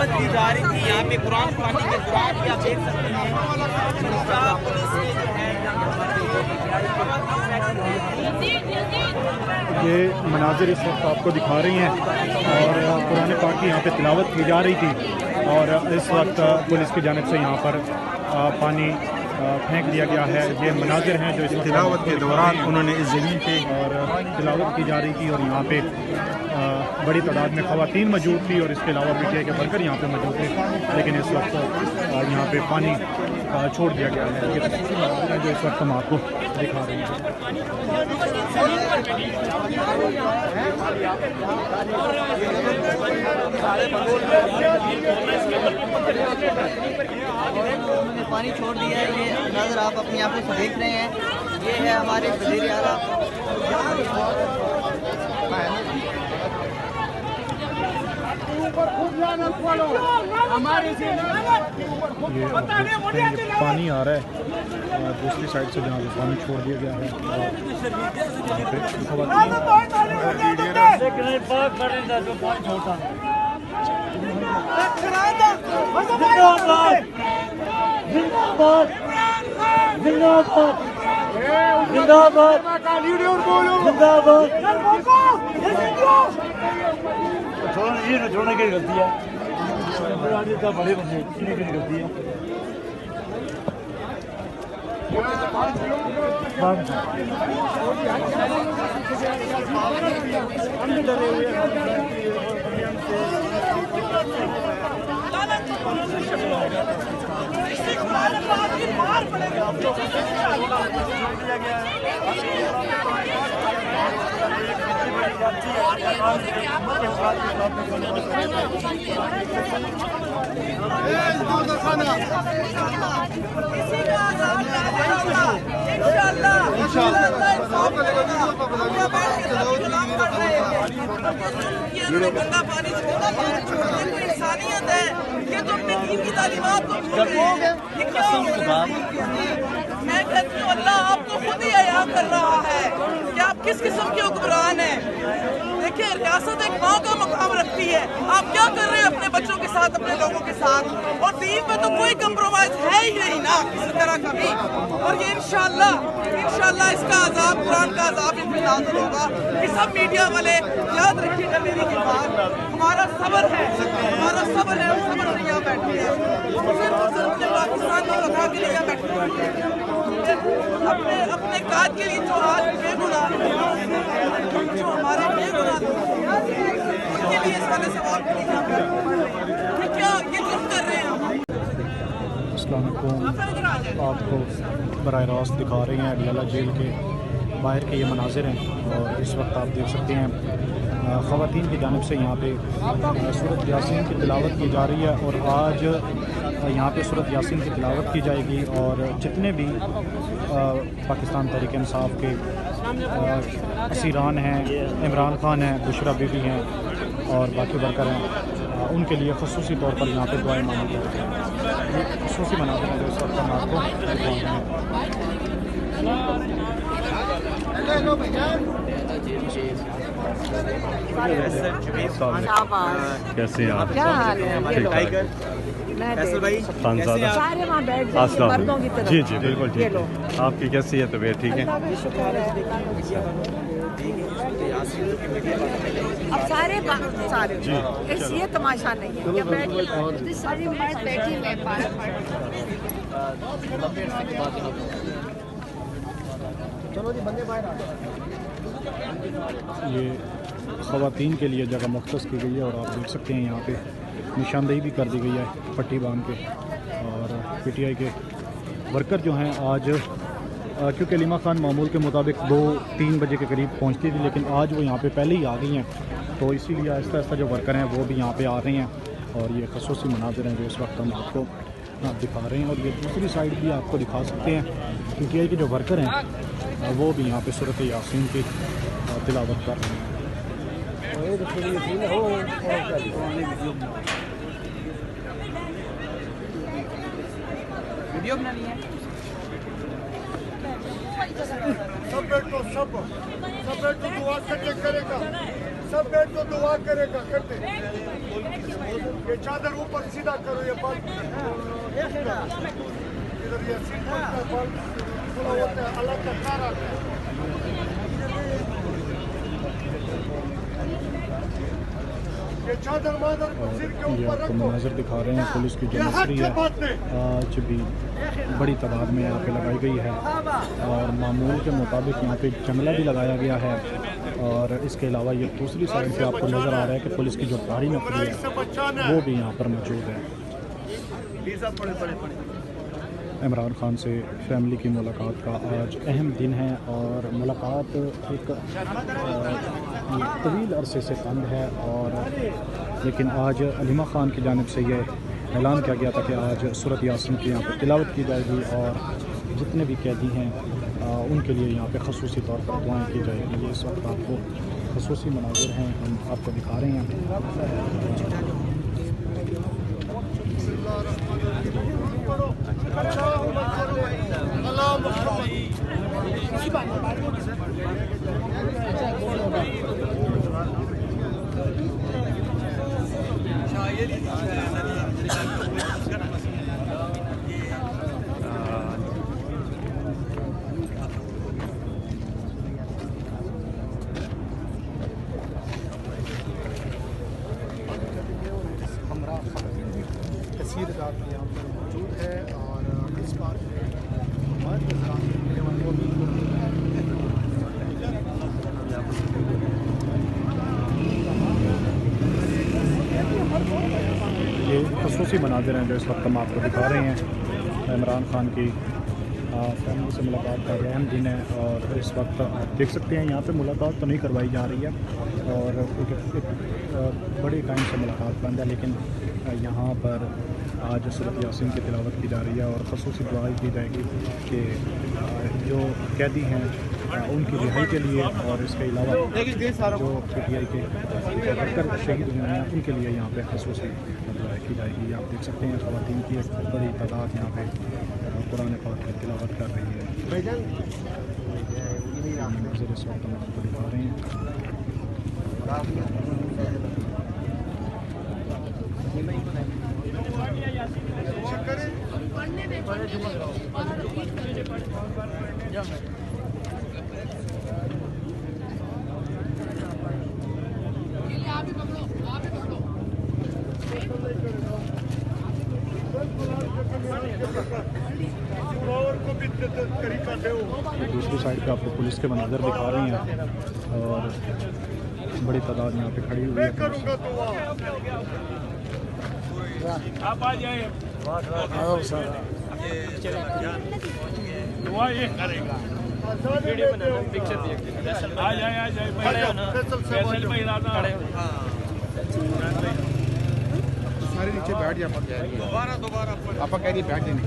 तिलावत की जा रही थी यहाँ पे कुरान पानी के दौरान, आप देख सकते हैं पुलिस ने जो है ये मनाजिर इस वक्त आपको दिखा रही हैं और कुरान पाक की यहाँ पे तिलावत की जा रही थी और इस वक्त पुलिस की जानिब से यहाँ पर पानी फेंक दिया गया है। ये मनाजिर हैं जो इस तिलावत के दौरान उन्होंने इस ज़मीन पे और तिलावत की जा रही थी और यहाँ पे बड़ी तादाद में ख़वातीन मौजूद थी और इसके अलावा पीटीआई के वर्कर यहाँ पे मौजूद थे, लेकिन इस वक्त यहाँ पे पानी छोड़ दिया गया है। ये जो इस वक्त हम आपको दिखा रहे हैं। पानी छोड़ दिया है, ये नज़र आप अपनी आंखों से देख रहे हैं। ये है हमारे वज़ीर आला पानी आ रहा है दूसरी साइड से जहाँ पे पानी छोड़ दिया गया है छोड़ने की गलती है, बड़े बंदे की गलती है। गंदा पानी छोड़ा, इंसानियत है कि तुम अपने दीन की तालीमात को भूल गए। ये क्या हो रहा है? मैं कहती हूँ अल्लाह आपको खुद ही अया कर रहा है कि आप किस किस्म के हुक्मरान हैं। देखिए, रियासत एक माँ का मकाम रखती है, आप क्या कर रहे हैं अपने बच्चों के साथ, अपने लोगों के साथ, और दीन पे तो कोई कंप्रोमाइज है ही नहीं ना किसी तरह का भी। और ये इंशाअल्लाह इसका अजाब, कुरान का अजाब इन पे नाज़िल होगा। कि सब मीडिया वाले याद रखिएगा मेरी ये बात, हमारा सब्र है, हम सब्र से यहाँ बैठे हैं, हम सिर्फ अपने पाकिस्तान को लगा के लिए बैठे हैं, अपने काज के लिए जो आज बेगुनाह, जो हमारे बेगुनाह उनके लिए इस वाले सवाल के लिए क्या ये जुर्म कर रहे हैं हम। आपको बराह रास्त दिखा रहे हैं अडयाला जेल के बाहर के ये मनाजिर हैं और इस वक्त आप देख सकते हैं ख़वातीन की जानिब से यहाँ पे सूरत यासीन की तिलावत की जा रही है और आज यहाँ पे सूरत यासीन की तिलावत की जाएगी और जितने भी पाकिस्तान तहरीक इंसाफ के असीरान हैं, इमरान खान हैं, बुशरा बीबी हैं और बाकी वर्कर हैं, उनके लिए ख़ुसूसी तौर पर यहाँ पे दुआएं मांगी जाती हैं। ख़ुसूसी मनाते हैं जो इस वक्त हम आपको दिखाते हैं। कैसे हैं आप? क्या हाल है? जी जी बिल्कुल ठीक है। आपकी कैसी है तबीयत? ठीक है। अब सारे ये तमाशा नहीं है कि सारी उम्र बैठी मैं ये ख़वातीन के लिए जगह मुख्तस की गई है और आप देख सकते हैं यहाँ पे निशानदेही भी कर दी गई है पट्टी बांध के। और पीटीआई के वर्कर जो हैं आज क्योंकि लीमा खान मामूल के मुताबिक 2-3 बजे के करीब पहुँचती थी, लेकिन आज वो यहाँ पे पहले ही आ गई हैं, तो इसीलिए आहिस्ता आहिस्ता जो वर्कर हैं वो भी यहाँ पे आ रहे हैं और ये ख़ुसूसी मनाज़िर हैं जो इस वक्त हम आपको दिखा रहे हैं। और ये दूसरी साइड भी आपको दिखा सकते हैं पीटीआई के जो वर्कर हैं वो भी यहाँ पे सूरत यासीन की तिलावत कर रहे हैं। वीडियो बनानी है। सब बैठो, सब बैठो, दुआ करेगा, सब बैठो, दुआ करेगा करते ये चादर ऊपर सीधा करो, ये बल इधर ये सिंपल का बल पूरा होता है, अलग का तारा ये चादर मादर सिर के ये ऊपर आपको रखो। मंजर दिखा रहे हैं पुलिस की जो नर्सरी है आज भी बड़ी तादाद में यहाँ पे लगाई गई है और मामूल के मुताबिक यहाँ पे जंगला भी लगाया गया है। और इसके अलावा ये दूसरी साइड पे आपको नज़र आ रहा है कि पुलिस की जो भारी नफरी है वो भी यहाँ पर मौजूद है। इमरान खान से फैमिली की मुलाकात का आज अहम दिन है और मुलाकात एक तवील अरसे से बंद है और लेकिन आज अलीमा ख़ान की जानिब से ये ऐलान किया गया था कि आज सूरत यासीन की यहाँ पर तिलावत की जाएगी और जितने भी कैदी हैं उनके लिए यहाँ पे ख़ुसूसी तौर पर दुआएं की जाएगी। ये इस वक्त आपको ख़ुसूसी मनाज़िर हैं हम आपको दिखा रहे हैं। कसीर रात यहाँ पर मौजूद है और इस बात में हमारे नजरान मिलने वाले वो भी ये खसूसी मनाज़िर हैं जो इस वक्त हम आपको दिखा रहे हैं। इमरान खान की फैमिली से मुलाकात का अहम दिन है और इस वक्त आप देख सकते हैं यहाँ पे मुलाकात तो नहीं करवाई जा रही है और एक बड़े टाइम से मुलाकात बंद है, लेकिन यहाँ पर आज सूरत यासीन की तिलावत की जा रही है और खसूसी दुआ की जाएगी कि जो कैदी हैं उनकी रिहाई के लिए और इसके अलावा जो PTI के वर्कर शहीद हुए हैं उनके लिए यहाँ पे खसूसी दुआ की जाएगी। आप देख सकते हैं ख़वातीन की एक बड़ी तादाद यहाँ पे कुरान पाक की तिलावत कर रही है। मंज़र इस वक्त हम आपको दिखा रहे हैं। दूसरी साइड पे आपको पुलिस के मनाज़र दिखा रही हैं और बड़ी तादाद यहाँ पे खड़ी हुई है। आप आ जाए दुआ ये करेगा आ जाए फैसल में इरादा सारे नीचे बैठ जा, दोबारा आप कह रही बैठ देने